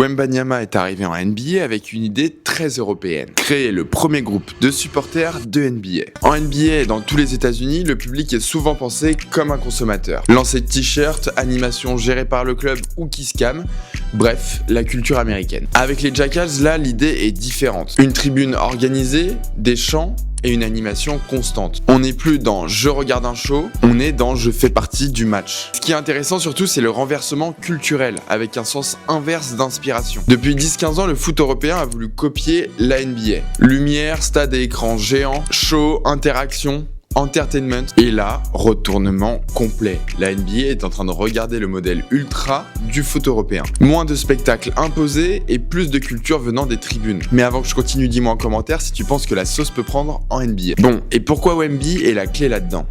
Wembanyama est arrivé en NBA avec une idée très européenne. Créer le premier groupe de supporters de NBA. En NBA et dans tous les États-Unis, le public est souvent pensé comme un consommateur. Lancer de t-shirts, animation gérée par le club ou Kiss Cam, bref, la culture américaine. Avec les Jackals, là, l'idée est différente. Une tribune organisée, des chants et une animation constante. On n'est plus dans « je regarde un show », on est dans « je fais partie du match ». Ce qui est intéressant surtout, c'est le renversement culturel, avec un sens inverse d'inspiration. Depuis 10-15 ans, le foot européen a voulu copier la NBA. Lumière, stade et écran géants, show, interaction, entertainment, et là, retournement complet. La NBA est en train de regarder le modèle ultra du foot européen. Moins de spectacles imposés et plus de culture venant des tribunes. Mais avant que je continue, dis-moi en commentaire si tu penses que la sauce peut prendre en NBA. Bon, et pourquoi Wemby est la clé là-dedans ?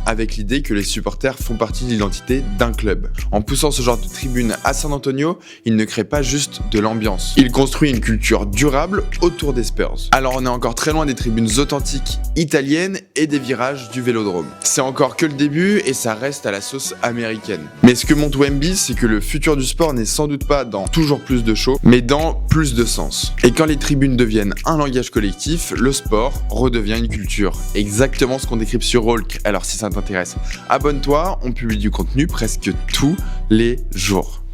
Avec l'idée que les supporters font partie de l'identité d'un club. En poussant ce genre de tribune à San Antonio, il ne crée pas juste de l'ambiance. Il construit une culture durable autour des Spurs. Alors on est encore très loin des tribunes authentiques italiennes et des virages du Vélodrome. C'est encore que le début et ça reste à la sauce américaine. Mais ce que montre Wemby, c'est que le futur du sport n'est sans doute pas dans toujours plus de show, mais dans plus de sens. Et quand les tribunes deviennent un langage collectif, le sport redevient une culture. Exactement ce qu'on décrypte sur Hulk. Alors si ça t'intéresse, abonne-toi, on publie du contenu presque tous les jours.